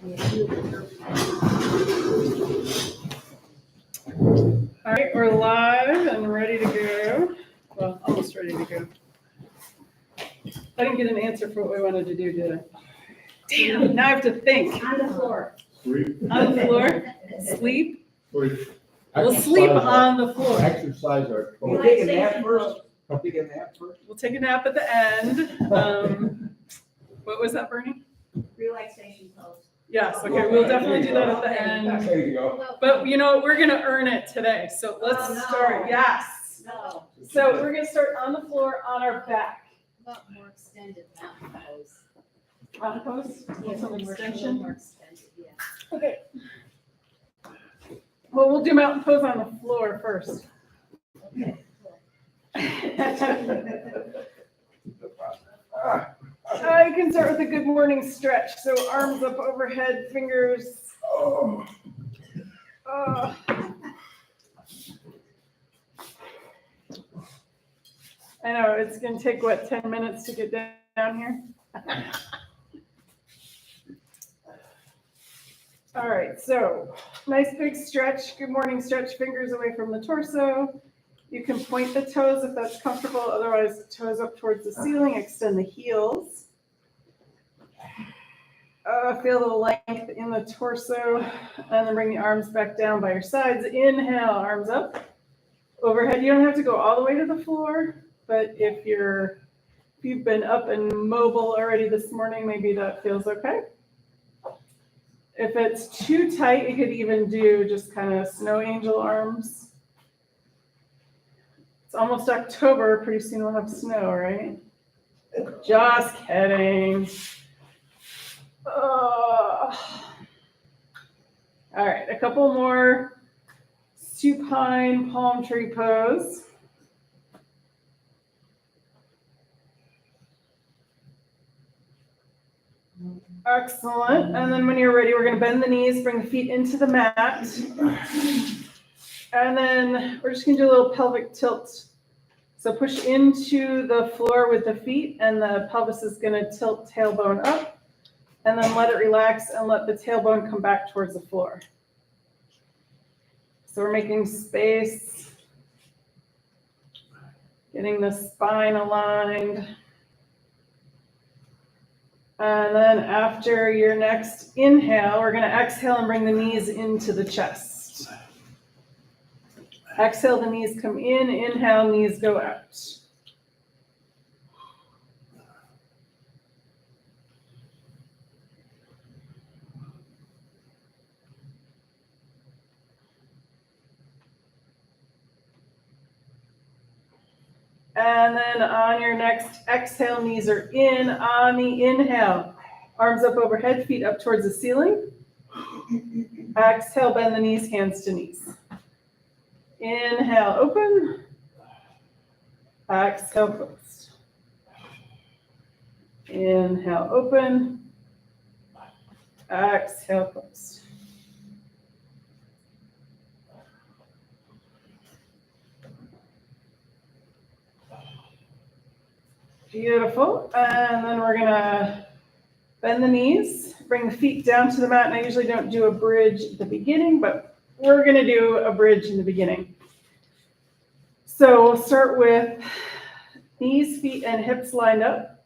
All right, we're live and ready to go. Well, almost ready to go. I didn't get an answer for what we wanted to do, did I? Damn, now I have to think. On the floor. Sleep. On the floor? Sleep? Sleep. We'll sleep on the floor. Exercise our. You take a nap first? Take a nap first. We'll take a nap at the end. What was that, Bernie? Relaxation pose. Yes, okay, we'll definitely do that at the end. There you go. But you know what, we're gonna earn it today, so let's Oh, no. start, yes. No. So we're gonna start on the floor on our back. About more extended mountain pose. Mountain pose, Yeah, some more extension. extended, yeah. Okay. Well, we'll do mountain pose on the floor first. I can start with a good morning stretch. So arms up overhead, fingers. Oh. I know, it's gonna take, what, 10 minutes to get down here? All right, so nice big stretch, good morning stretch, fingers away from the torso. You can point the toes if that's comfortable, otherwise toes up towards the ceiling, extend the heels. Feel the length in the torso, and then bring the arms back down by your sides. Inhale, arms up, overhead. You don't have to go all the way to the floor, but if you've been up and mobile already this morning, maybe that feels okay. If it's too tight, you could even do just kind of snow angel arms. It's almost October, pretty soon we'll have snow, right? Just kidding. All right, a couple more supine palm tree pose. Excellent. And then when you're ready, we're going to bend the knees, bring the feet into the mat. And then we're just going to do a little pelvic tilt. So push into the floor with the feet, and the pelvis is going to tilt tailbone up. And then let it relax and let the tailbone come back towards the floor. So we're making space, getting the spine aligned. And then after your next inhale, we're going to exhale and bring the knees into the chest. Exhale, the knees come in. Inhale, knees go out. And then on your next exhale, knees are in. On the inhale, arms up overhead, feet up towards the ceiling. Exhale, bend the knees, hands to knees. Inhale, open. Exhale, closed. Inhale, open. Exhale, closed. Beautiful. And then we're gonna bend the knees, bring the feet down to the mat. And I usually don't do a bridge at the beginning, but we're gonna do a bridge in the beginning. So we'll start with knees, feet, and hips lined up.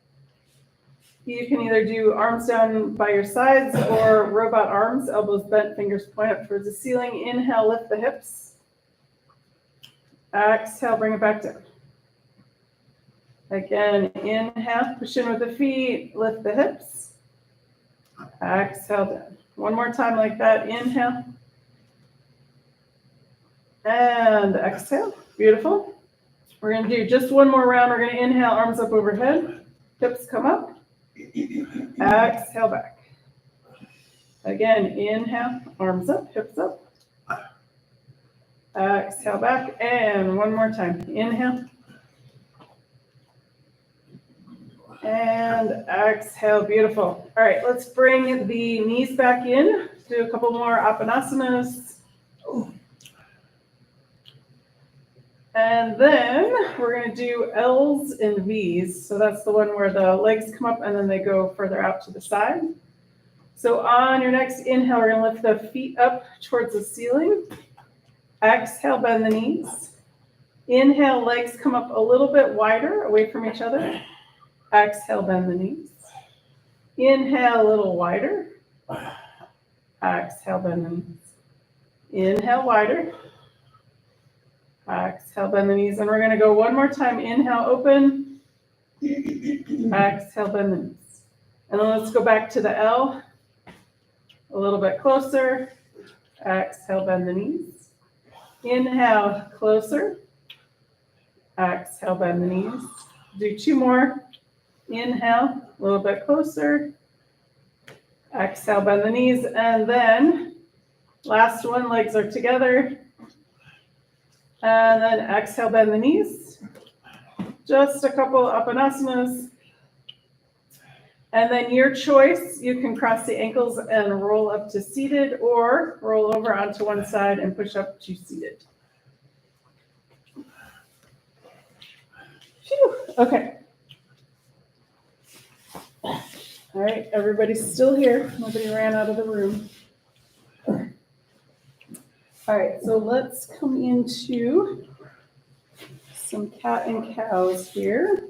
You can either do arms down by your sides or robot arms, elbows bent, fingers point up towards the ceiling. Inhale, lift the hips. Exhale, bring it back down. Again, inhale, push in with the feet, lift the hips. Exhale down. One more time like that. Inhale. And exhale. Beautiful. We're going to do just one more round. We're going to inhale, arms up overhead. Hips come up. Exhale back. Again, inhale, arms up, hips up. Exhale back. And one more time. Inhale. And exhale, beautiful. All right, let's bring the knees back in. Do a couple more apanasanas. And then we're going to do L's and V's. So that's the one where the legs come up and then they go further out to the side. So on your next inhale, we're gonna lift the feet up towards the ceiling. Exhale, bend the knees. Inhale, legs come up a little bit wider away from each other. Exhale, bend the knees. Inhale, a little wider. Exhale, bend the knees. Inhale, wider. Exhale, bend the knees. And we're gonna go one more time. Inhale, open. Exhale, bend the knees. And then let's go back to the L. A little bit closer. Exhale, bend the knees. Inhale, closer. Exhale, bend the knees. Do two more. Inhale, a little bit closer. Exhale, bend the knees. And then last one, legs are together. And then exhale, bend the knees. Just a couple Appanasanas. And then your choice, you can cross the ankles and roll up to seated or roll over onto one side and push up to seated. Phew, okay. All right, everybody's still here. Nobody ran out of the room. All right, so let's come into some cat and cows here.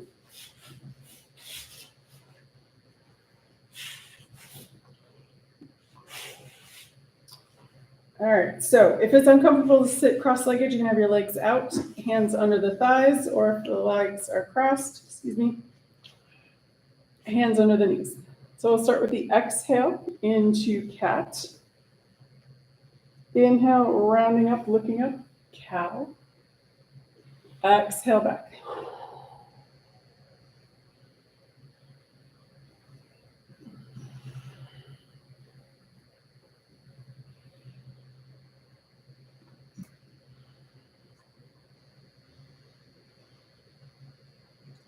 All right, so if it's uncomfortable to sit cross-legged, you can have your legs out, hands under the thighs, or if the legs are crossed, hands under the knees. So we'll start with the exhale into cat. Inhale, rounding up, looking up, cow. Exhale back.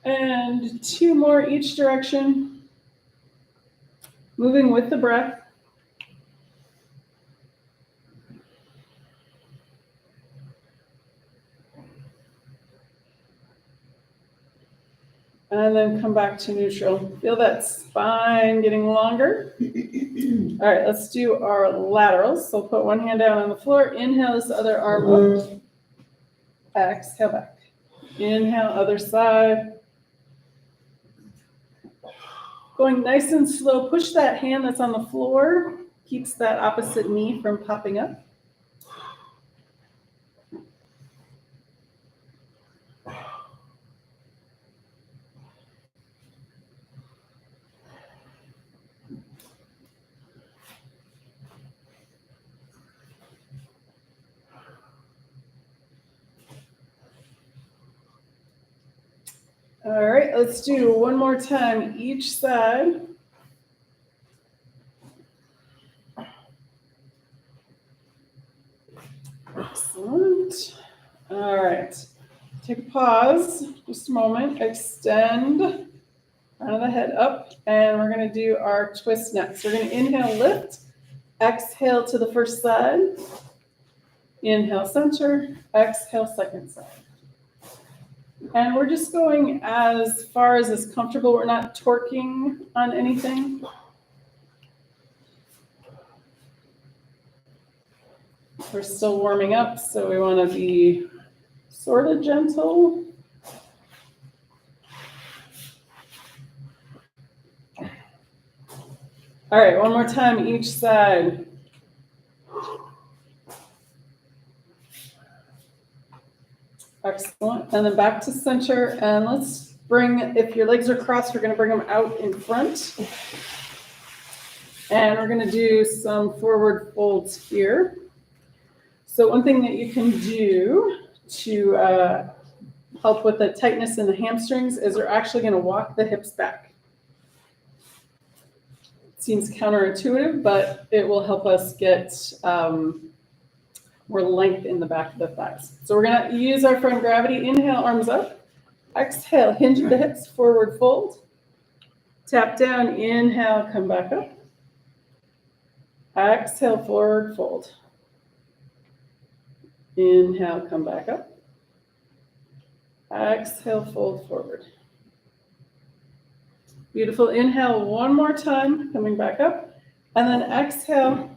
And two more each direction. Moving with the breath. And then come back to neutral. Feel that spine getting longer. All right, let's do our laterals. So put one hand down on the floor. Inhale, this other arm up. Exhale back. Inhale, other side. Going nice and slow. Push that hand that's on the floor. Keeps that opposite knee from popping up. All right, let's do one more time each side. Excellent. All right, take a pause, just a moment, extend front of the head up, and we're gonna do our twist next. We're gonna inhale, lift, exhale to the first side, inhale, center, exhale, second side. And we're just going as far as is comfortable. We're not torquing on anything. We're still warming up, so we want to be sort of gentle. All right, one more time each side. Excellent. And then back to center. And let's bring, if your legs are crossed, we're going to bring them out in front. And we're going to do some forward folds here. So one thing that you can do to help with the tightness in the hamstrings is we're actually going to walk the hips back. It seems counterintuitive, but it will help us get more length in the back of the thighs. So we're going to use our front gravity. Inhale, arms up. Exhale, hinge the hips, forward fold. Tap down, inhale, come back up. Exhale, forward fold. Inhale, come back up. Exhale, fold forward. Beautiful. Inhale one more time, coming back up. And then exhale,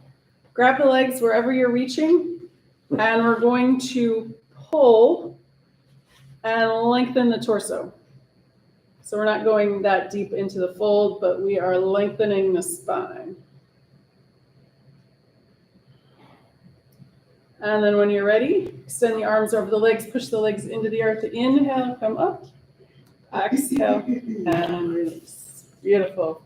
grab the legs wherever you're reaching, and we're going to pull and lengthen the torso. So we're not going that deep into the fold, but we are lengthening the spine. And then when you're ready, extend the arms over the legs, push the legs into the earth. Inhale, come up. Exhale, and release. Beautiful.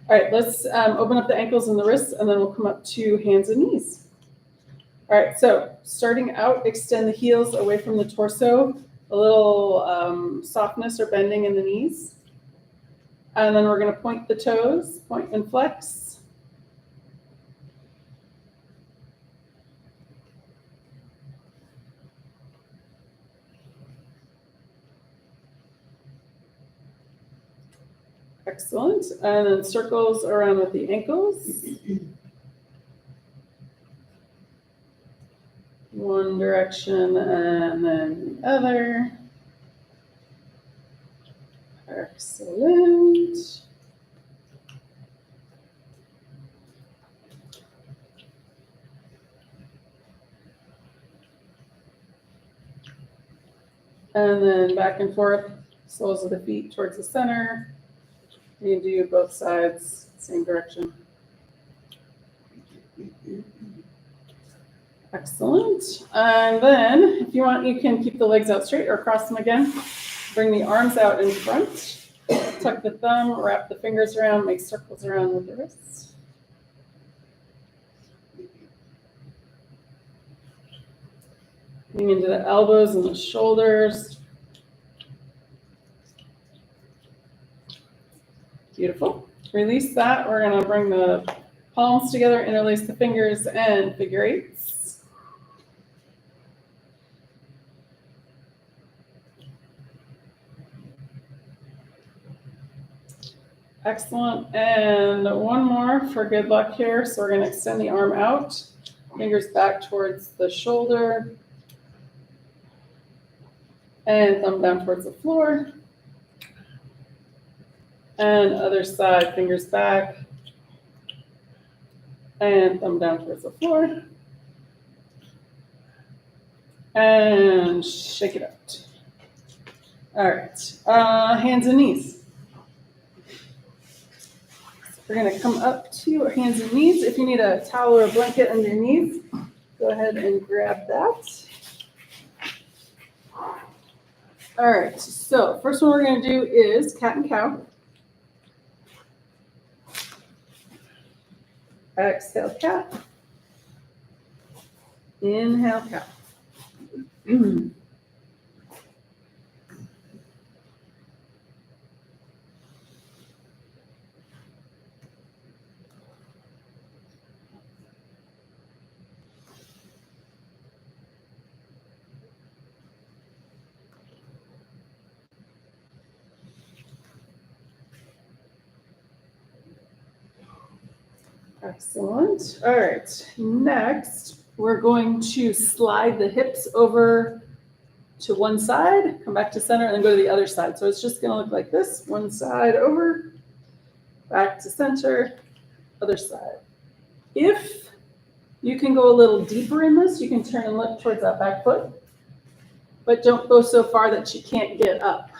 All right, let's open up the ankles and the wrists, and then we'll come up to hands and knees. All right, so starting out, extend the heels away from the torso, a little softness or bending in the knees. And then we're going to point the toes, point and flex. Excellent. And then circles around with the ankles. One direction and then the other. Excellent. And then back and forth, soles of the feet towards the center. You can do both sides, same direction. Excellent. And then, if you want, you can keep the legs out straight or cross them again. Bring the arms out in front. Tuck the thumb, wrap the fingers around, make circles around with the wrists. Bring into the elbows and the shoulders. Beautiful. Release that. We're going to bring the palms together, interlace the fingers, and figure eights. Excellent. And one more for good luck here. So we're going to extend the arm out, fingers back towards the shoulder, and thumb down towards the floor. And other side, fingers back, and thumb down towards the floor. And shake it out. All right, hands and knees. We're gonna come up to hands and knees. If you need a towel or a blanket under your knees, go ahead and grab that. All right, so first one we're gonna do is cat and cow. Exhale, cat. Inhale, cow. Excellent. All right, next we're going to slide the hips over to one side, come back to center, and then go to the other side. So it's just going to look like this. One side over, back to center, other side. If you can go a little deeper in this, you can turn and look towards that back foot, but don't go so far that you can't get up.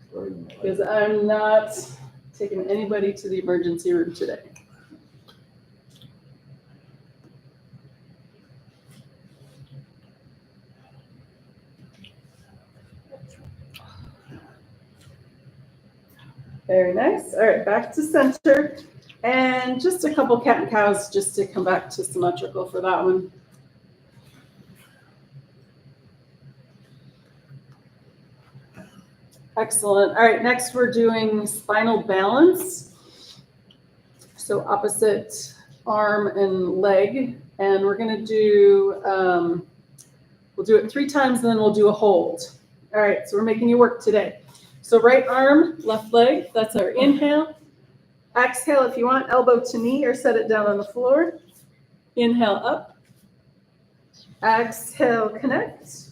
Because I'm not taking anybody to the emergency room today. Very nice. All right, back to center. And just a couple cat and cows just to come back to symmetrical for that one. Excellent. All right, next we're doing spinal balance. So opposite arm and leg. And we're going to do, we'll do it 3 times and then we'll do a hold. All right, so we're making you work today. So right arm, left leg, that's our inhale. Exhale if you want, elbow to knee or set it down on the floor. Inhale up. Exhale, connect.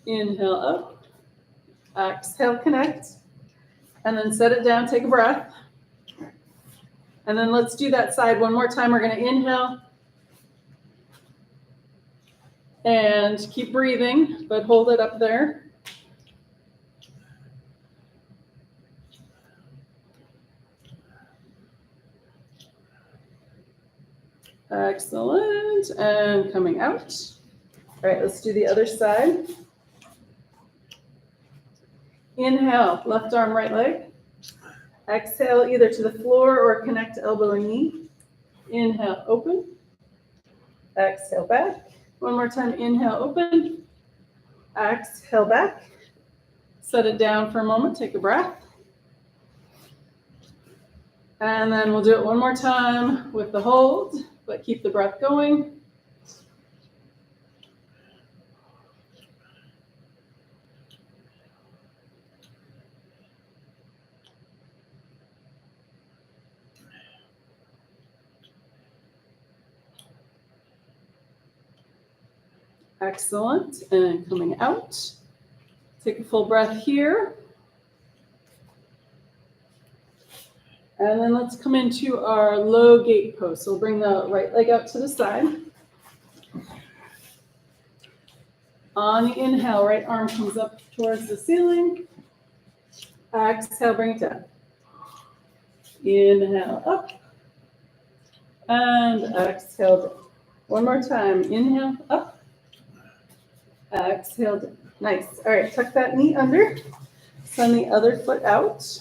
Inhale up. Exhale, connect. And then set it down, take a breath. And then let's do that side one more time. We're going to inhale. And keep breathing, but hold it up there. Excellent. And coming out. All right, let's do the other side. Inhale, left arm, right leg. Exhale, either to the floor or connect elbow and knee. Inhale, open. Exhale, back. One more time, inhale, open. Exhale, back. Set it down for a moment, take a breath. And then we'll do it one more time with the hold, but keep the breath going. Excellent. And coming out. Take a full breath here. And then let's come into our low gate pose. So we'll bring the right leg out to the side. On the inhale, right arm comes up towards the ceiling. Exhale, bring it down. Inhale, up. And exhale, down. One more time. Inhale, up. Exhale, down. Nice. All right, tuck that knee under. Send the other foot out.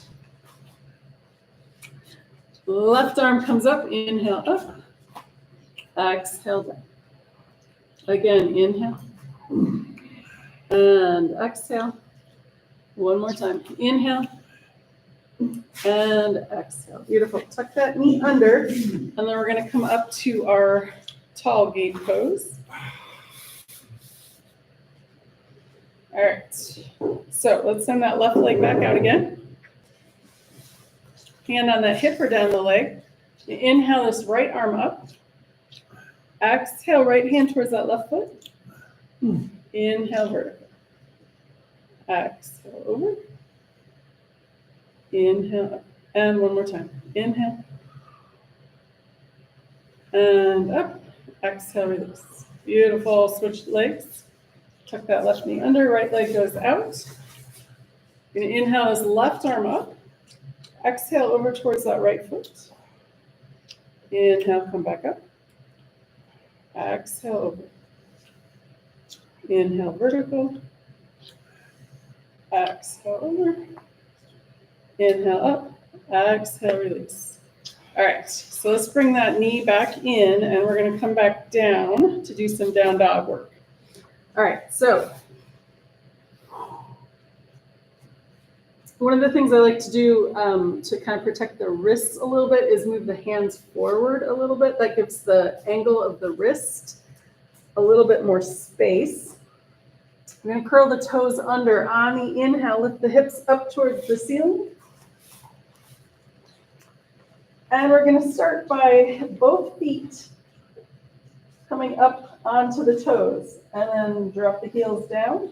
Left arm comes up. Inhale, up. Exhale, down. Again, inhale. And exhale. One more time. Inhale. And exhale. Beautiful. Tuck that knee under. And then we're going to come up to our tall gate pose. All right. So let's send that left leg back out again. Hand on that hip or down the leg. Inhale this right arm up. Exhale, right hand towards that left foot. Inhale, vertical. Exhale, over. Inhale, up. And one more time. Inhale. And up. Exhale, release. Beautiful. Switch legs. Tuck that left knee under. Right leg goes out. You're going to inhale this left arm up. Exhale over towards that right foot. Inhale, come back up. Exhale over. Inhale, vertical. Exhale over. Inhale up. Exhale, release. All right, so let's bring that knee back in, and we're going to come back down to do some down dog work. All right, so one of the things I like to do to kind of protect the wrists a little bit is move the hands forward a little bit. That gives the angle of the wrist a little bit more space. I'm going to curl the toes under. On the inhale, lift the hips up towards the ceiling. And we're going to start by both feet coming up onto the toes. And then drop the heels down.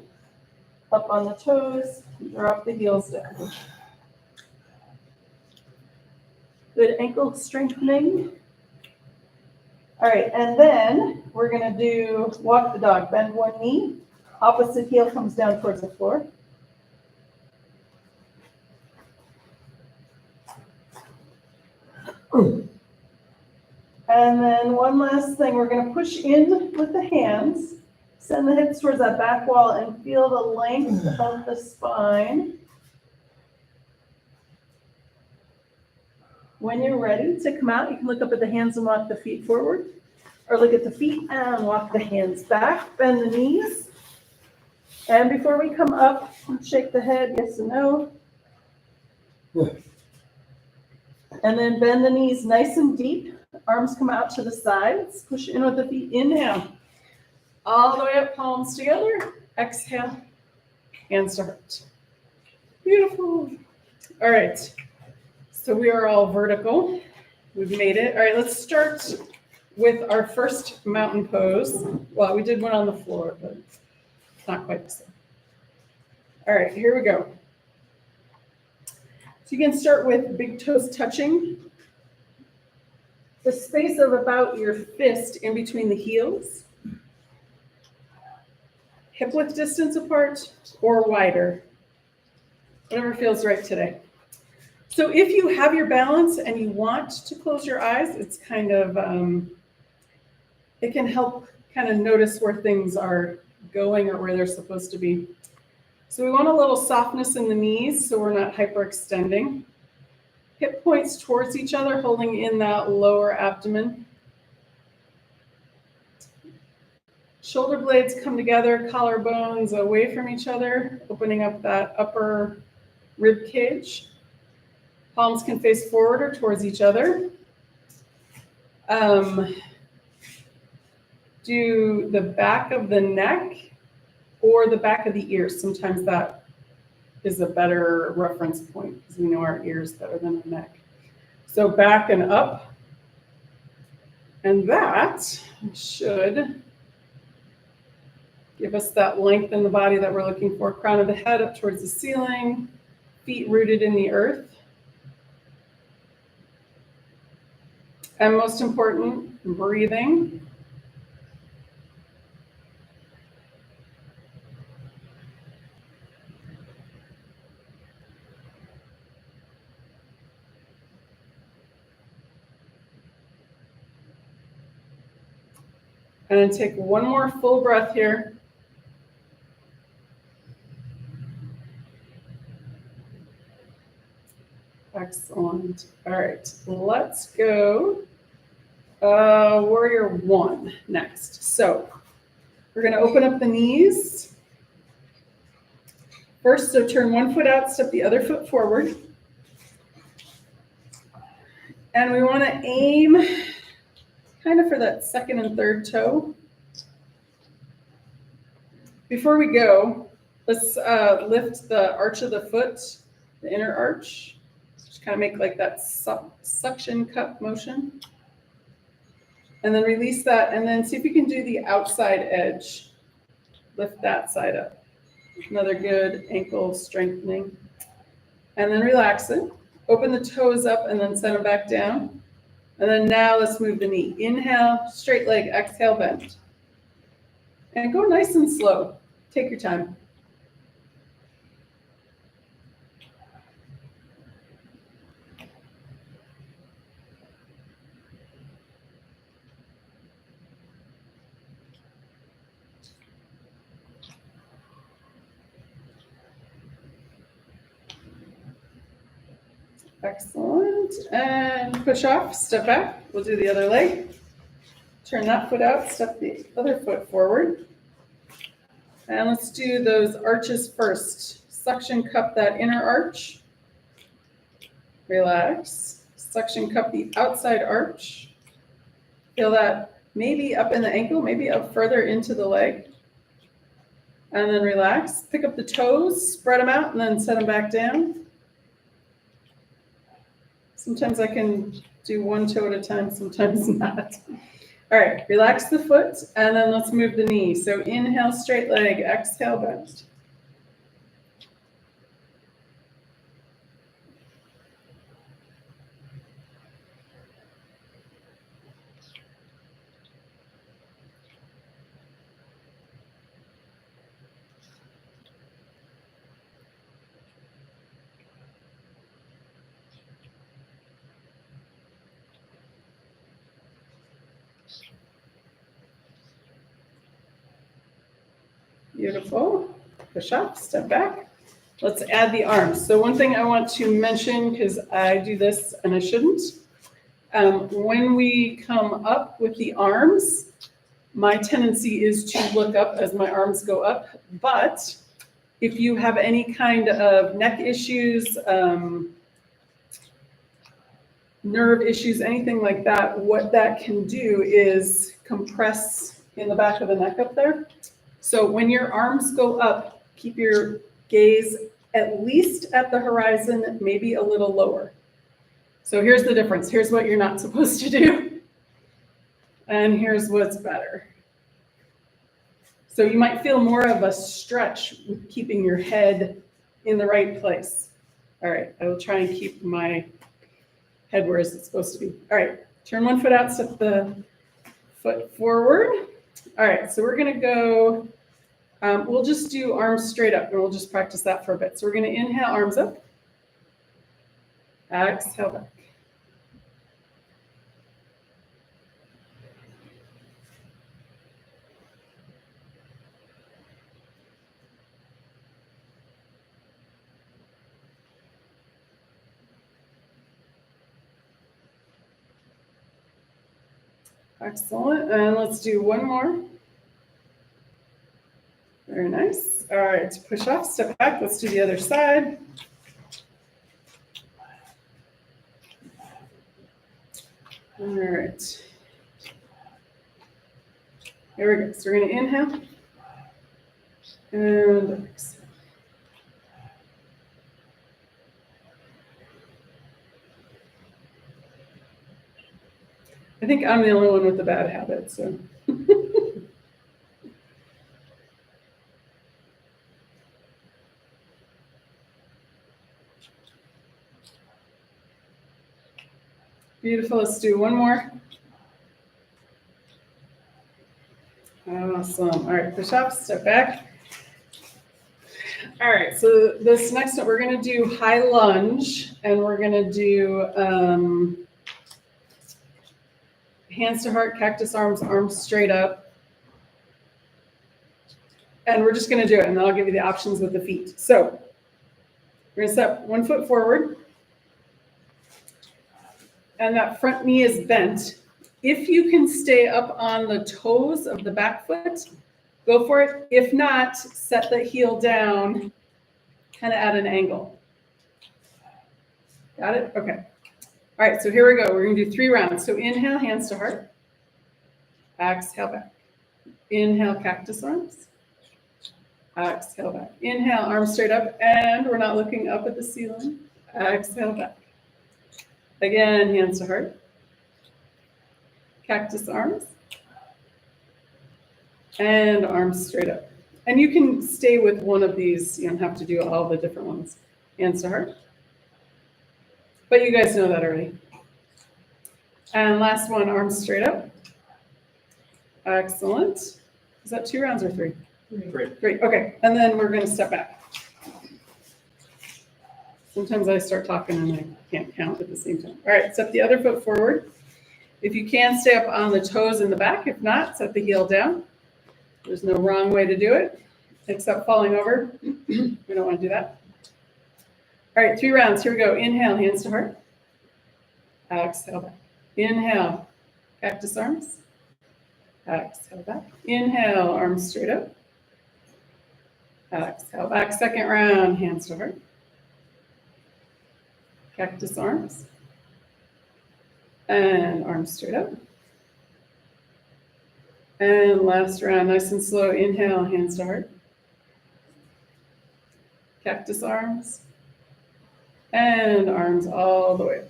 Up on the toes, drop the heels down. Good ankle strengthening. All right, and then we're going to do walk the dog. Bend one knee. Opposite heel comes down towards the floor. And then one last thing, we're going to push in with the hands. Send the hips towards that back wall and feel the length of the spine. When you're ready to come out, you can look up at the hands and walk the feet forward. Or look at the feet and walk the hands back. Bend the knees. And before we come up, shake the head, yes and no. And then bend the knees nice and deep. Arms come out to the sides. Push in with the feet. Inhale. All the way up, palms together. Exhale. Hands to heart. Beautiful. All right. So we are all vertical. We've made it. All right, let's start with our first mountain pose. Well, we did one on the floor, but it's not quite the same. All right, here we go. So you can start with big toes touching. The space of about your fist in between the heels. Hip width distance apart or wider. Whatever feels right today. So if you have your balance and you want to close your eyes, it's kind of, it can help kind of notice where things are going or where they're supposed to be. So we want a little softness in the knees so we're not hyperextending. Hip points towards each other, holding in that lower abdomen. Shoulder blades come together, collarbones away from each other, opening up that upper rib cage. Palms can face forward or towards each other. Do the back of the neck or the back of the ears. Sometimes that is a better reference point because we know our ears better than our neck. So back and up. And that should give us that length in the body that we're looking for. Crown of the head up towards the ceiling, feet rooted in the earth. And most important, breathing. And then take one more full breath here. Excellent. All right, let's go warrior one next. So we're going to open up the knees. First, so turn one foot out, step the other foot forward. And we want to aim kind of for that second and third toe. Before we go, let's lift the arch of the foot, the inner arch. Just kind of make like that suction cup motion. And then release that, and then see if you can do the outside edge. Lift that side up. Another good ankle strengthening. And then relax it. Open the toes up and then send them back down. And then now let's move the knee. Inhale, straight leg, exhale, bend. And go nice and slow. Take your time. Excellent. And push off, step back. We'll do the other leg. Turn that foot out, step the other foot forward. And let's do those arches first. Suction cup that inner arch. Relax. Suction cup the outside arch. Feel that maybe up in the ankle, maybe up further into the leg. And then relax. Pick up the toes, spread them out, and then set them back down. Sometimes I can do one toe at a time, sometimes not. All right, relax the foot, and then let's move the knee. So inhale, straight leg, exhale, bend. Beautiful. Push up, step back. Let's add the arms. So one thing I want to mention, because I do this and I shouldn't, when we come up with the arms, my tendency is to look up as my arms go up. But if you have any kind of neck issues, nerve issues, anything like that, what that can do is compress in the back of the neck up there. So when your arms go up, keep your gaze at least at the horizon, maybe a little lower. So here's the difference. Here's what you're not supposed to do. And here's what's better. So you might feel more of a stretch with keeping your head in the right place. All right, I will try and keep my head where it's supposed to be. All right, turn one foot out, step the foot forward. All right, so we're gonna go, we'll just do arms straight up and we'll just practice that for a bit. So we're gonna inhale, arms up. Exhale back. Excellent, and let's do one more. Very nice. All right, push off, step back. Let's do the other side. All right. Here we go. So we're going to inhale and exhale. I think I'm the only one with the bad habit, so. Beautiful. Let's do one more. Awesome. All right, push up, step back. All right, so this next one, we're going to do high lunge, and we're going to do hands to heart, cactus arms, arms straight up. And we're just going to do it, and then I'll give you the options with the feet. So we're going to step one foot forward, and that front knee is bent. If you can stay up on the toes of the back foot, go for it. If not, set the heel down, kind of at an angle. Got it? Okay. All right, so here we go. We're going to do 3 rounds. So inhale, hands to heart. Exhale back. Inhale, cactus arms. Exhale back. Inhale, arms straight up, and we're not looking up at the ceiling. Exhale back. Again, hands to heart. Cactus arms. And arms straight up. And you can stay with one of these. You don't have to do all the different ones. Hands to heart. But you guys know that already. And last one, arms straight up. Excellent. Is that 2 rounds or 3? 3. Great. Okay. And then we're going to step back. Sometimes I start talking and I can't count at the same time. All right. Step the other foot forward. If you can, stay up on the toes in the back. If not, set the heel down. There's no wrong way to do it, except falling over. We don't want to do that. All right, 3 rounds. Here we go. Inhale, hands to heart. Exhale back. Inhale, cactus arms. Exhale back. Inhale, arms straight up. Exhale back. Second round, hands to heart. Cactus arms. And arms straight up. And last round, nice and slow. Inhale, hands to heart. Cactus arms. And arms all the way up.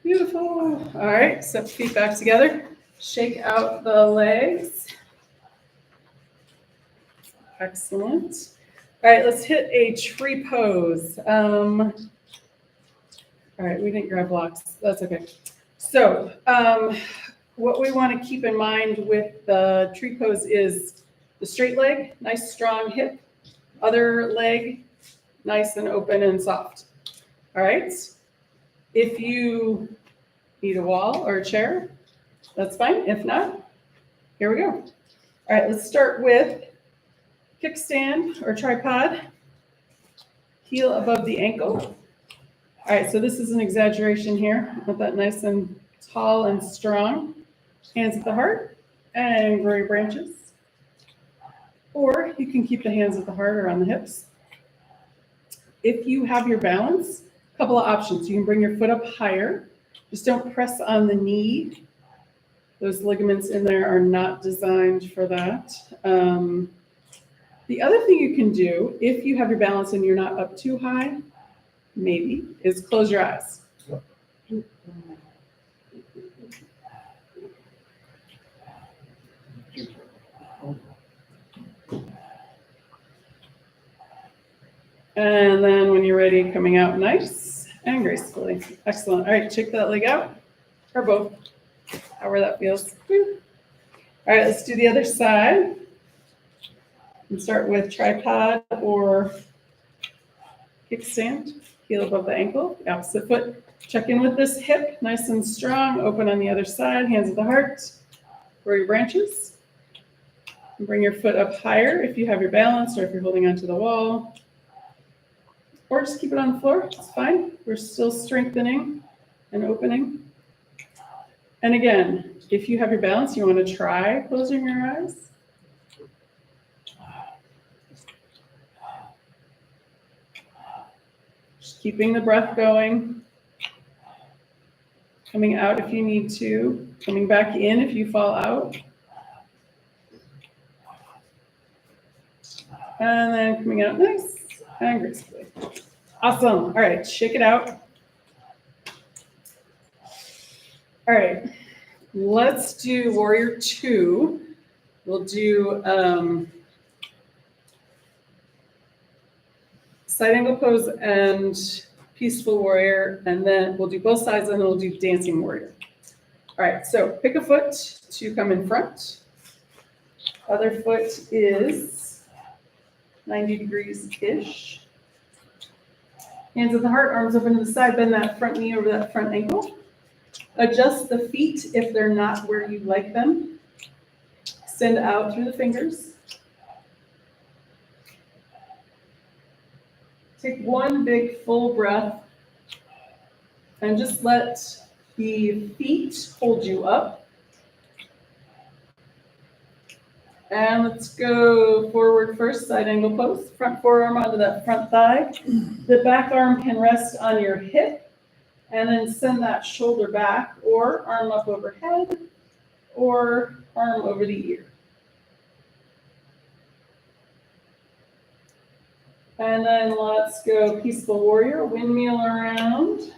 Beautiful. All right, step feet back together. Shake out the legs. Excellent. All right, let's hit a tree pose. All right, we didn't grab blocks. That's okay. So what we want to keep in mind with the tree pose is the straight leg, nice strong hip, other leg, nice and open and soft. All right. If you need a wall or a chair, that's fine. If not, here we go. All right, let's start with kickstand or tripod, heel above the ankle. All right, so this is an exaggeration here. Put that nice and tall and strong. Hands at the heart and grow your branches. Or you can keep the hands at the heart or on the hips. If you have your balance, a couple of options. You can bring your foot up higher. Just don't press on the knee. Those ligaments in there are not designed for that. The other thing you can do, if you have your balance and you're not up too high, maybe, is close your eyes. And then when you're ready, coming out nice and gracefully. Excellent. All right, check that leg out, or both, however that feels. Woo. All right, let's do the other side. And start with tripod or kickstand, heel above the ankle, the opposite foot. Check in with this hip, nice and strong, open on the other side, hands at the heart, grow your branches. And bring your foot up higher if you have your balance or if you're holding onto the wall. Or just keep it on the floor, it's fine. We're still strengthening and opening. And again, if you have your balance, you want to try closing your eyes. Just keeping the breath going. Coming out if you need to. Coming back in if you fall out. And then coming out nice and gracefully. Awesome. All right, shake it out. All right, let's do Warrior 2. We'll do side angle pose and peaceful warrior, and then we'll do both sides, and then we'll do dancing warrior. All right, so pick a foot to come in front. Other foot is 90 degrees-ish. Hands at the heart, arms open to the side, bend that front knee over that front ankle. Adjust the feet if they're not where you like them. Send out through the fingers. Take one big full breath and just let the feet hold you up. And let's go forward first, side angle pose. Front forearm onto that front thigh. The back arm can rest on your hip, and then send that shoulder back, or arm up overhead, or arm over the ear. And then let's go peaceful warrior, windmill around.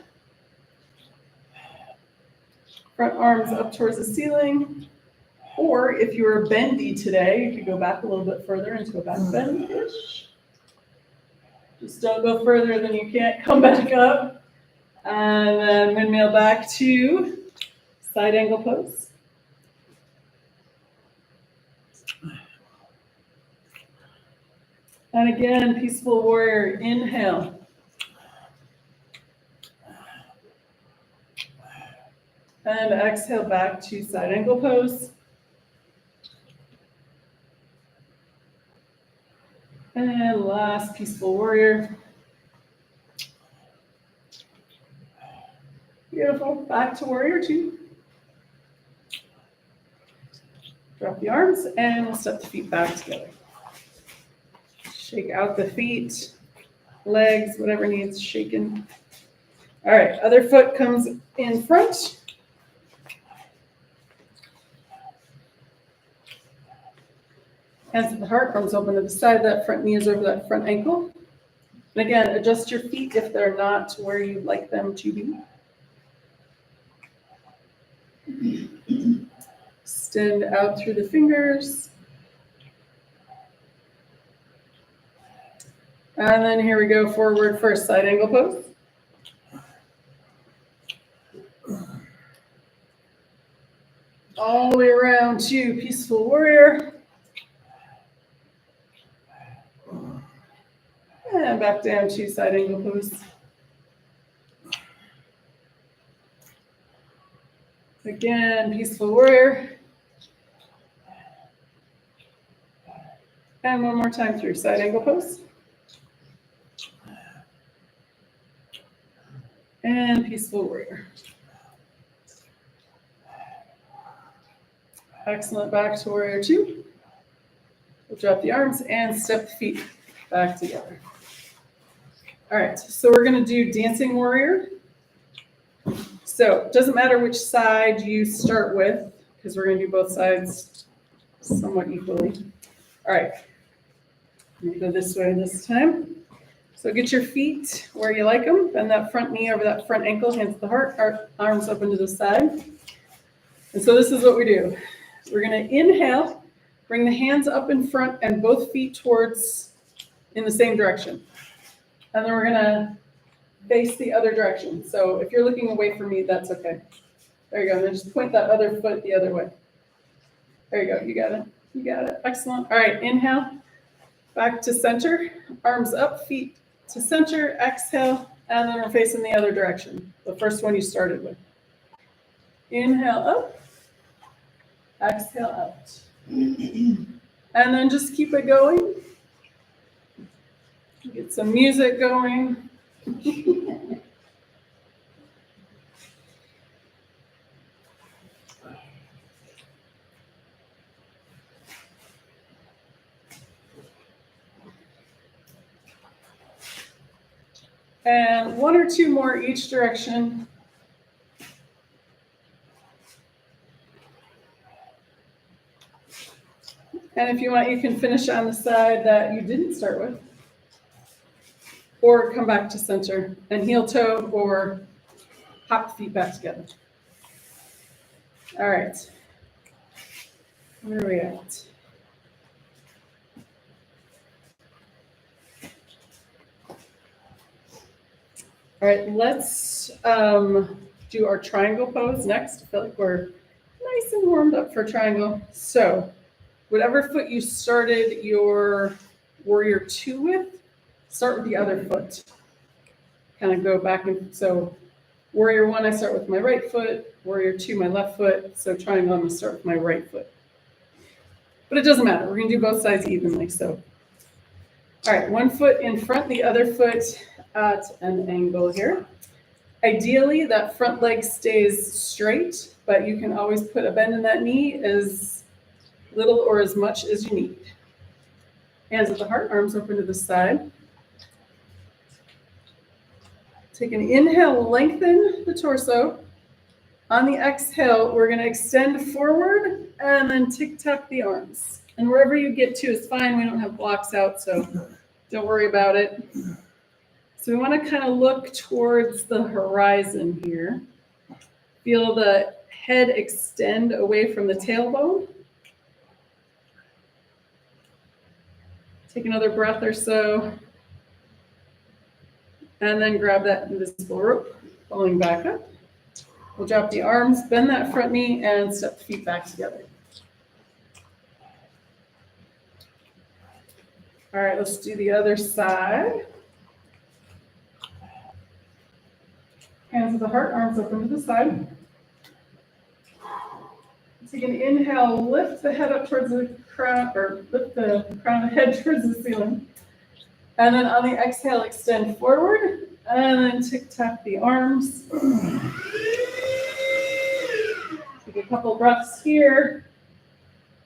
Front arms up towards the ceiling. Or if you were bendy today, you could go back a little bit further into a back bend-ish. Just don't go further than you can't come back up. And then windmill back to side angle pose. And again, peaceful warrior, inhale. And exhale back to side angle pose. And last peaceful warrior. Beautiful. Back to warrior 2. Drop the arms and we'll step the feet back together. Shake out the feet, legs, whatever needs shaken. All right, other foot comes in front. Hands at the heart, arms open to the side. That front knee is over that front ankle. And again, adjust your feet if they're not where you'd like them to be. Extend out through the fingers. And then here we go, forward first, side angle pose. All the way around to peaceful warrior. And back down to side angle pose. Again, peaceful warrior. And one more time through side angle pose. And peaceful warrior. Excellent, back to warrior 2. We'll drop the arms and step the feet back together. All right, so we're gonna do dancing warrior. So it doesn't matter which side you start with, because we're gonna do both sides somewhat equally. All right, I'm gonna go this way this time. So get your feet where you like them. Bend that front knee over that front ankle, hands at the heart, arms open to the side. And so this is what we do. We're gonna inhale, bring the hands up in front and both feet towards in the same direction. And then we're gonna face the other direction. So if you're looking away from me, that's okay. There you go. And then just point that other foot the other way. There you go. You got it. You got it. Excellent. All right. Inhale. Back to center. Arms up, feet to center. Exhale. And then we're facing the other direction. The first one you started with. Inhale up. Exhale out. And then just keep it going. Get some music going. And one or two more each direction. And if you want, you can finish on the side that you didn't start with. Or come back to center and heel toe or hop the feet back together. All right. Where are we at? All right, let's do our triangle pose next. I feel like we're nice and warmed up for triangle. So whatever foot you started your warrior two with, start with the other foot. Kind of go back and, so warrior one, I start with my right foot, warrior two, my left foot. So triangle, I'm gonna start with my right foot. But it doesn't matter, we're gonna do both sides evenly, so. All right, one foot in front, the other foot at an angle here. Ideally, that front leg stays straight, but you can always put a bend in that knee as little or as much as you need. Hands at the heart, arms open to the side. Take an inhale, lengthen the torso. On the exhale, we're going to extend forward and then tick-tock the arms. And wherever you get to is fine. We don't have blocks out, so don't worry about it. So we want to kind of look towards the horizon here. Feel the head extend away from the tailbone. Take another breath or so. And then grab that invisible rope, pulling back up. We'll drop the arms, bend that front knee, and step the feet back together. All right, let's do the other side. Hands at the heart, arms open to the side. Take an inhale, lift the head up towards the crown, or lift the crown of the head towards the ceiling. And then on the exhale, extend forward, and then tick-tock the arms. Take a couple breaths here.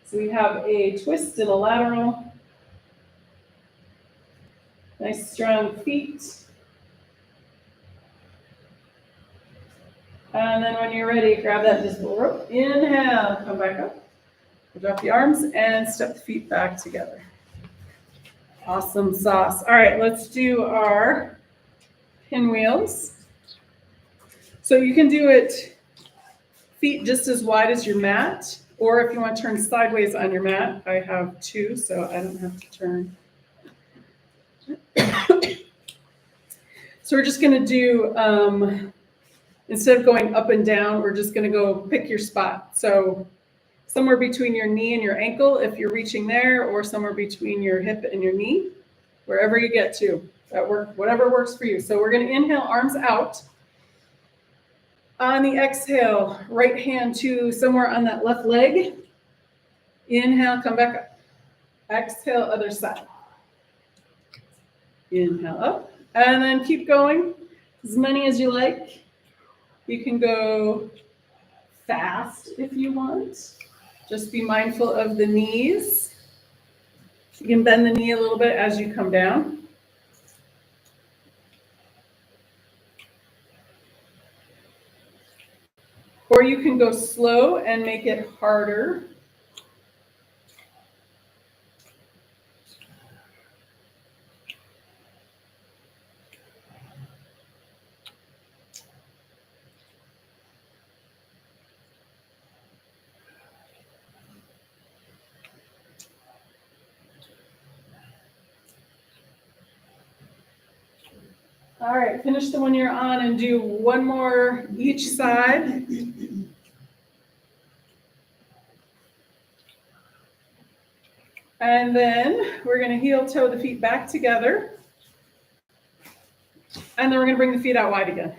So we have a twist and a lateral. Nice strong feet. And then when you're ready, grab that invisible rope. Inhale, come back up. We'll drop the arms and step the feet back together. Awesome sauce. All right, let's do our pinwheels. So you can do it feet just as wide as your mat, or if you want to turn sideways on your mat, I have two, so I don't have to turn. So we're just going to do, instead of going up and down, we're just going to go pick your spot. So somewhere between your knee and your ankle, if you're reaching there, or somewhere between your hip and your knee, wherever you get to, whatever works for you. So we're going to inhale, arms out. On the exhale, right hand to somewhere on that left leg. Inhale, come back up. Exhale, other side. Inhale up, and then keep going as many as you like. You can go fast if you want. Just be mindful of the knees. You can bend the knee a little bit as you come down. Or you can go slow and make it harder. All right, finish the one you're on and do one more each side. And then we're going to heel toe the feet back together. And then we're going to bring the feet out wide again.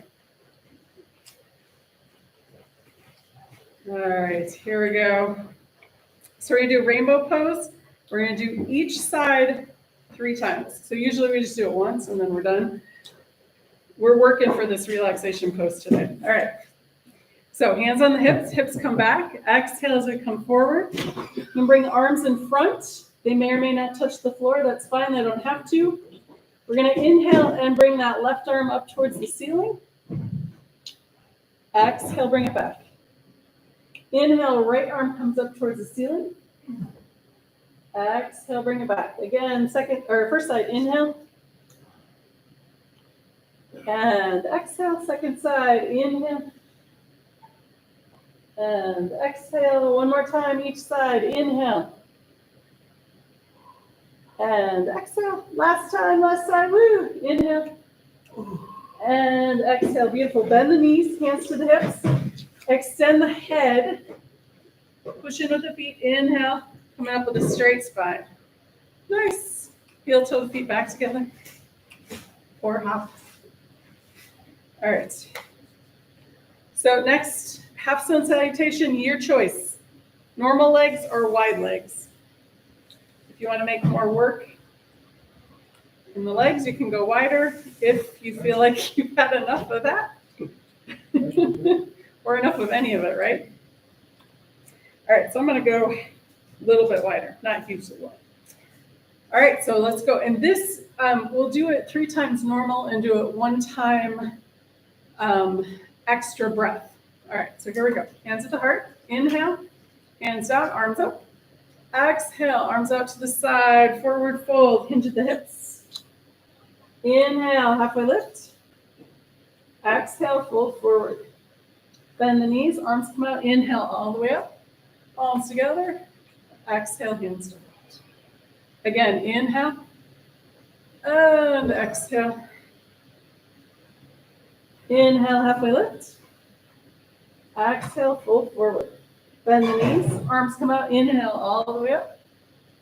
All right, here we go. So we're going to do rainbow pose. We're going to do each side 3 times. So usually we just do it once and then we're done. We're working for this relaxation pose today. All right. So hands on the hips, hips come back. Exhale as we come forward. And bring arms in front. They may or may not touch the floor. That's fine. They don't have to. We're going to inhale and bring that left arm up towards the ceiling. Exhale, bring it back. Inhale, right arm comes up towards the ceiling. Exhale, bring it back. Again, first side, inhale. And exhale, second side, inhale. And exhale, one more time, each side, inhale. And exhale, last time, last side, woo, inhale. And exhale, beautiful. Bend the knees, hands to the hips. Extend the head. Push in with the feet, inhale. Coming up with a straight spine. Nice. Heel toe the feet back together. Or hop. All right. So next, half stone salutation, your choice. Normal legs or wide legs. If you want to make more work in the legs, you can go wider if you feel like you've had enough of that. Or enough of any of it, right? All right, so I'm going to go a little bit wider, not hugely wide. All right, so let's go. And this, we'll do it 3 times normal and do it 1 time extra breath. All right, so here we go. Hands at the heart. Inhale, hands down, arms up. Exhale, arms out to the side, forward fold, hinge at the hips. Inhale, halfway lift. Exhale, fold forward. Bend the knees, arms come out. Inhale, all the way up. Palms together. Exhale, hands to right. Again, inhale. And exhale. Inhale, halfway lift. Exhale, fold forward. Bend the knees, arms come out. Inhale, all the way up.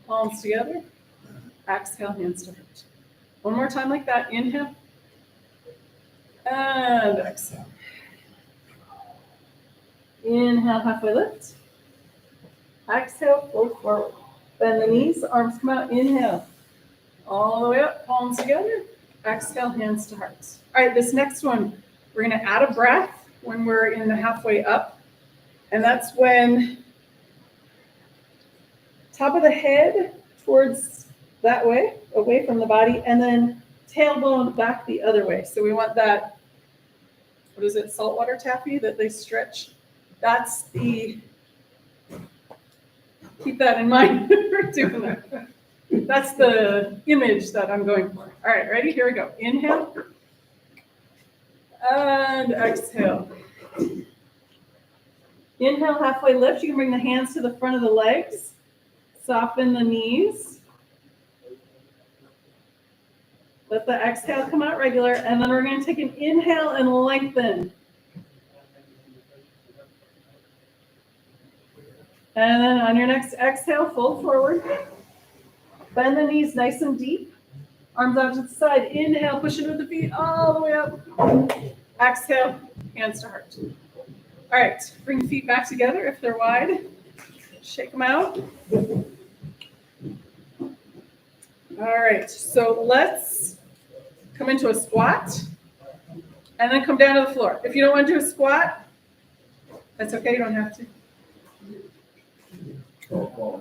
Palms together. Exhale, hands to heart. One more time like that. Inhale. And exhale. Inhale, halfway lift. Exhale, fold forward. Bend the knees, arms come out. Inhale. All the way up, palms together. Exhale, hands to heart. All right, this next one, we're going to add a breath when we're in the halfway up. And that's when top of the head towards that way, away from the body, and then tailbone back the other way. So we want that, what is it, saltwater taffy that they stretch? That's the, keep that in mind. We're doing that. That's the image that I'm going for. All right, ready? Here we go. Inhale. And exhale. Inhale, halfway lift. You can bring the hands to the front of the legs. Soften the knees. Let the exhale come out regular. And then we're going to take an inhale and lengthen. And then on your next exhale, fold forward. Bend the knees nice and deep. Arms out to the side. Inhale, push into the feet all the way up. Exhale, hands to heart. All right, bring the feet back together if they're wide. Shake them out. All right, so let's come into a squat and then come down to the floor. If you don't want to do a squat, that's okay, you don't have to. All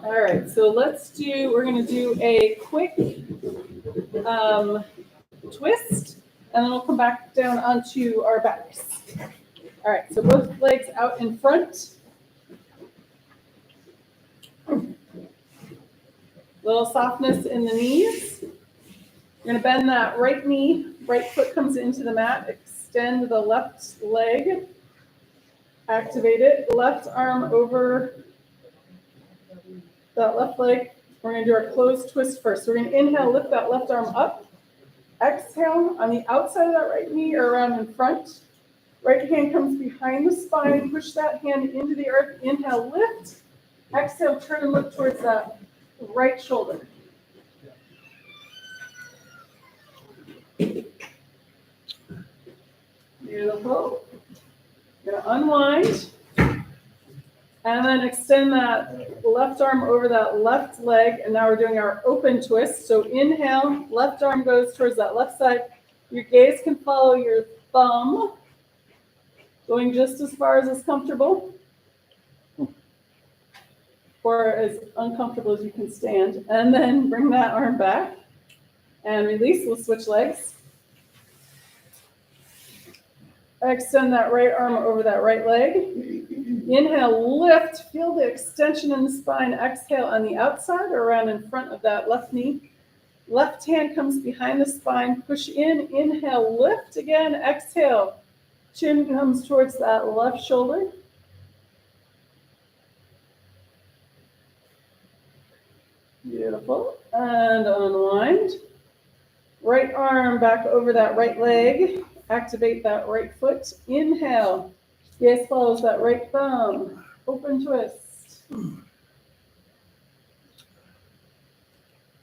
right, so we're going to do a quick twist, and then we'll come back down onto our backs. All right, so both legs out in front. Little softness in the knees. You're going to bend that right knee, right foot comes into the mat. Extend the left leg. Activate it. Left arm over that left leg. We're gonna do our closed twist first. We're gonna inhale, lift that left arm up. Exhale on the outside of that right knee or around in front. Right hand comes behind the spine. Push that hand into the earth. Inhale, lift. Exhale, turn and look towards that right shoulder. Beautiful. Gonna unwind. And then extend that left arm over that left leg. And now we're doing our open twist. So inhale, left arm goes towards that left side. Your gaze can follow your thumb, going just as far as is comfortable, or as uncomfortable as you can stand. And then bring that arm back and release. We'll switch legs. Extend that right arm over that right leg. Inhale, lift, feel the extension in the spine. Exhale on the outside or around in front of that left knee. Left hand comes behind the spine, push in, inhale, lift again, exhale. Chin comes towards that left shoulder. Beautiful, and unwind. Right arm back over that right leg. Activate that right foot. Inhale. Gaze follows that right thumb. Open twist.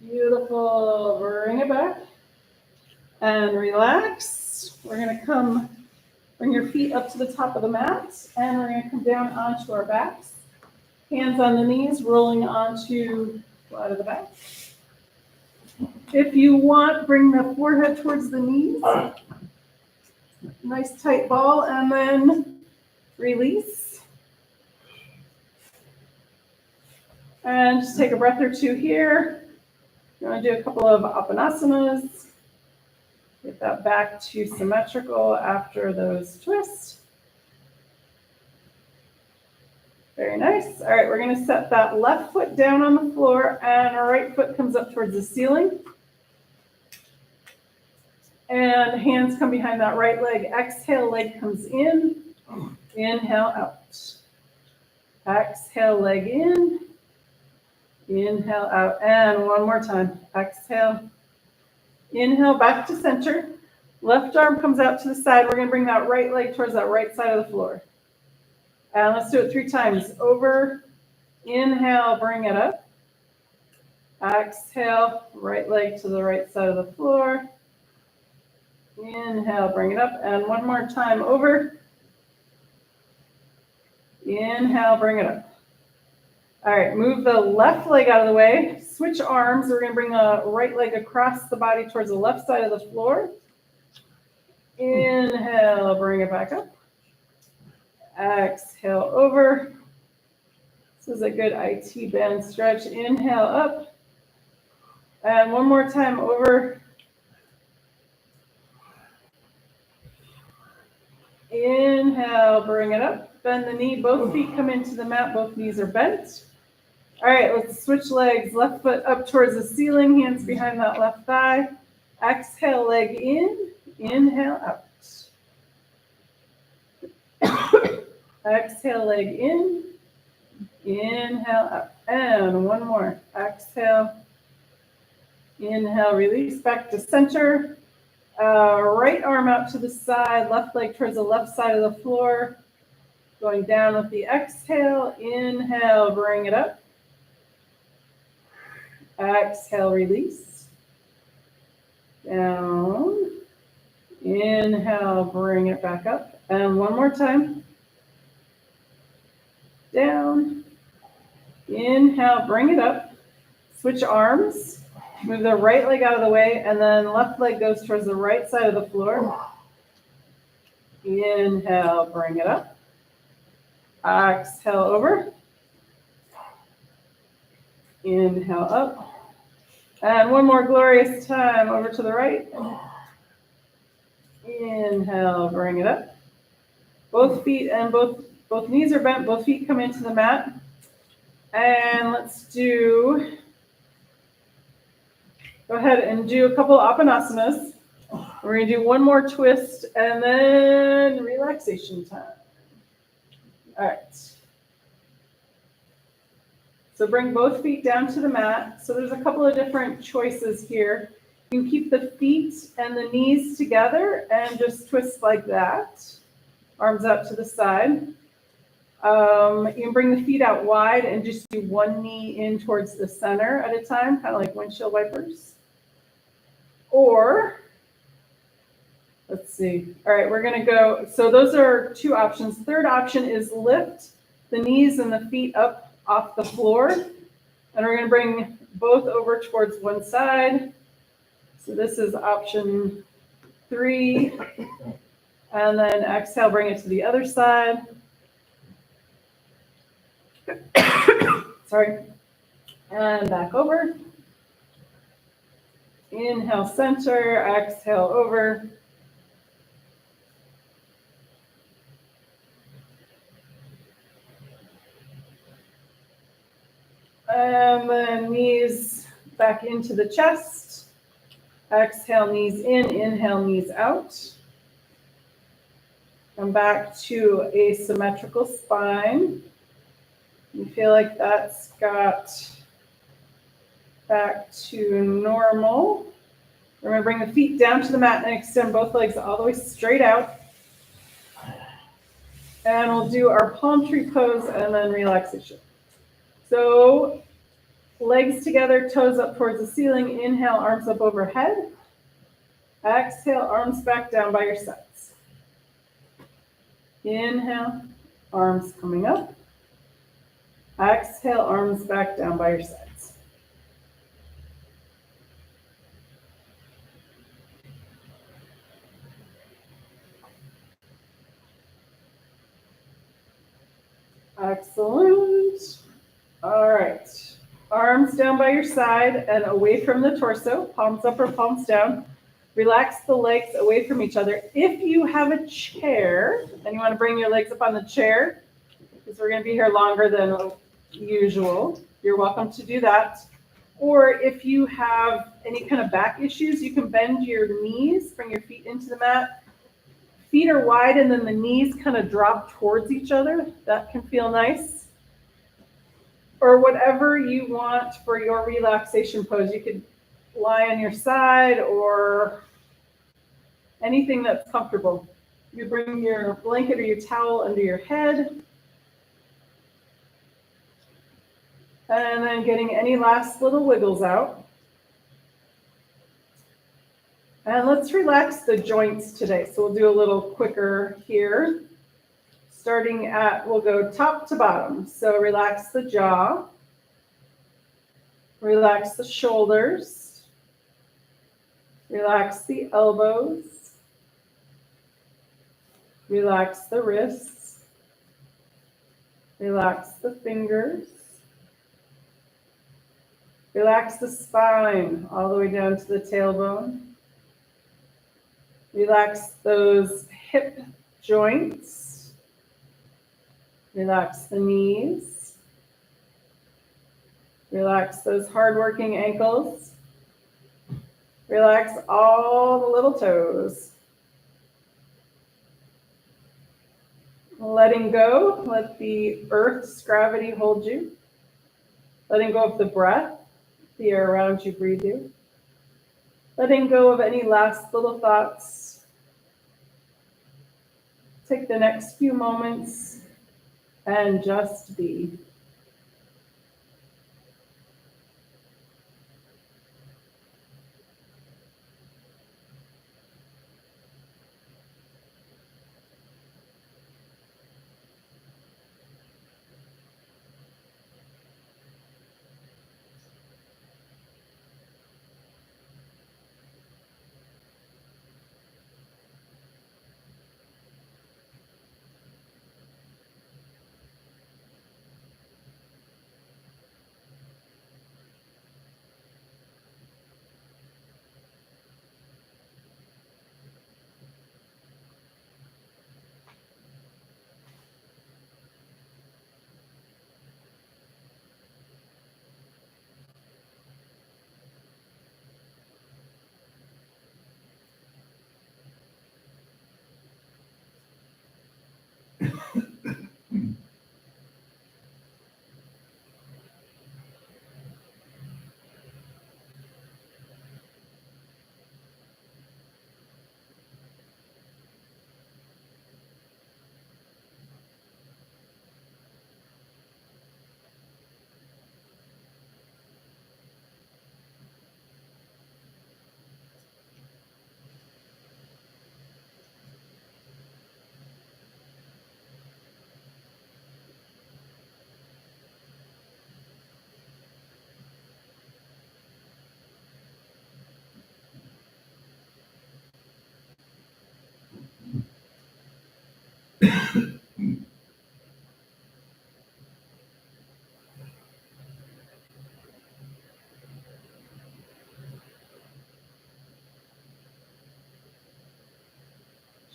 Beautiful. Bring it back. And relax. We're going to bring your feet up to the top of the mat. And we're going to come down onto our backs. Hands on the knees, rolling onto out of the back. If you want, bring the forehead towards the knees. Nice tight ball, and then release. And just take a breath or two here. You want to do a couple of apanasanas. Get that back to symmetrical after those twists. Very nice. All right, we're going to set that left foot down on the floor, and our right foot comes up towards the ceiling. And hands come behind that right leg. Exhale, leg comes in. Inhale, out. Exhale, leg in. Inhale, out. And one more time. Exhale. Inhale, back to center. Left arm comes out to the side. We're going to bring that right leg towards that right side of the floor. And let's do it 3 times. Over. Inhale, bring it up. Exhale, right leg to the right side of the floor. Inhale, bring it up, and one more time over. Inhale, bring it up. All right, move the left leg out of the way. Switch arms. We're going to bring the right leg across the body towards the left side of the floor. Inhale, bring it back up. Exhale, over. This is a good IT band stretch. Inhale, up. And one more time, over. Inhale, bring it up. Bend the knee. Both feet come into the mat. Both knees are bent. All right, let's switch legs. Left foot up towards the ceiling. Hands behind that left thigh. Exhale, leg in. Inhale, out. Exhale, leg in. Inhale, out. And one more. Exhale. Inhale, release. Back to center. Right arm out to the side, left leg towards the left side of the floor. Going down with the exhale. Inhale, bring it up. Exhale, release. Down. Inhale, bring it back up. And one more time. Down. Inhale, bring it up. Switch arms. Move the right leg out of the way, and then left leg goes towards the right side of the floor. Inhale, bring it up. Exhale, over. Inhale, up. And one more glorious time, over to the right. Inhale, bring it up. Both feet and both knees are bent, both feet come into the mat. And let's go ahead and do a couple apanasanas. We're going to do one more twist and then relaxation time. All right. So bring both feet down to the mat. So there's a couple of different choices here. You can keep the feet and the knees together and just twist like that. Arms out to the side. You can bring the feet out wide and just do one knee in towards the center at a time, kind of like windshield wipers. Or, let's see. All right, we're going to go. So those are two options. Third option is lift the knees and the feet up off the floor. And we're going to bring both over towards one side. So this is option 3. And then exhale, bring it to the other side. Sorry. And back over. Inhale, center. Exhale, over. And then knees back into the chest. Exhale, knees in. Inhale, knees out. Come back to a symmetrical spine. You feel like that's got back to normal. We're going to bring the feet down to the mat and extend both legs all the way straight out. And we'll do our palm tree pose and then relaxation. So legs together, toes up towards the ceiling. Inhale, arms up overhead. Exhale, arms back down by your sides. Inhale, arms coming up. Exhale, arms back down by your sides. Excellent. All right. Arms down by your side and away from the torso. Palms up or palms down. Relax the legs away from each other. If you have a chair and you want to bring your legs up on the chair, because we're going to be here longer than usual, you're welcome to do that. Or if you have any kind of back issues, you can bend your knees, bring your feet into the mat. Feet are wide and then the knees kind of drop towards each other. That can feel nice. Or whatever you want for your relaxation pose. You could lie on your side or anything that's comfortable. You bring your blanket or your towel under your head. And then getting any last little wiggles out. And let's relax the joints today. So we'll do a little quicker here. Starting at, we'll go top to bottom. So relax the jaw. Relax the shoulders. Relax the elbows. Relax the wrists. Relax the fingers. Relax the spine all the way down to the tailbone. Relax those hip joints. Relax the knees. Relax those hard-working ankles. Relax all the little toes. Letting go, let the earth's gravity hold you. Letting go of the breath, the air around you breathe you. Letting go of any last little thoughts. Take the next few moments and just be.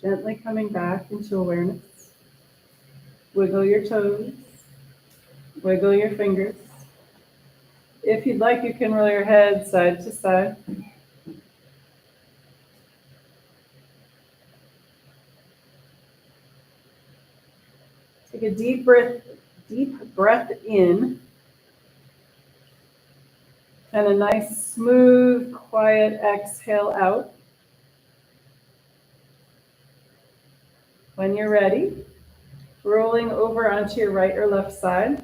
Gently coming back into awareness. Wiggle your toes. Wiggle your fingers. If you'd like, you can roll your head side to side. Take a deep breath in. And a nice, smooth, quiet exhale out. When you're ready, rolling over onto your right or left side.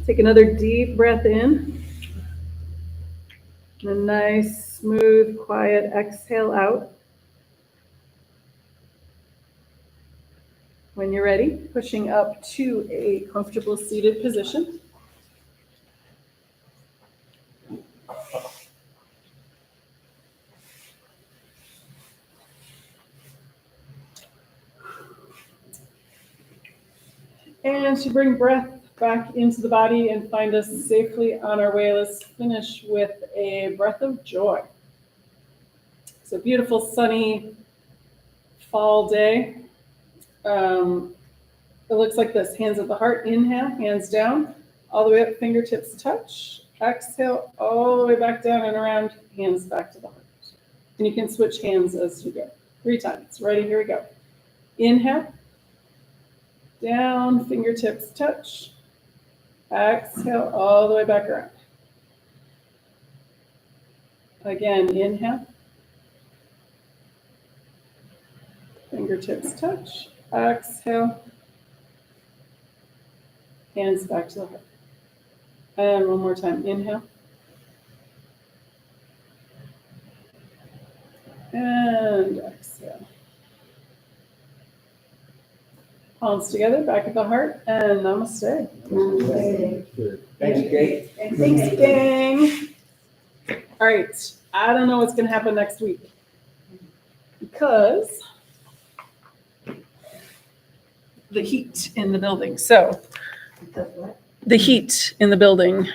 Take another deep breath in. And a nice, smooth, quiet exhale out. When you're ready, pushing up to a comfortable seated position. And to bring breath back into the body and find us safely on our way, let's finish with a breath of joy. It's a beautiful sunny fall day. It looks like this: hands at the heart, inhale, hands down, all the way up, fingertips touch. Exhale, all the way back down and around, hands back to the heart. And you can switch hands as you go. 3 times. Ready? Here we go. Inhale, down, fingertips touch. Exhale, all the way back around. Again, inhale. Fingertips touch. Exhale. Hands back to the heart. And one more time. Inhale. And exhale. Palms together, back at the heart, and namaste. Good. Thanks, Kate. Thanks, gang. All right, I don't know what's going to happen next week because the heat in the building. So, the heat in the building.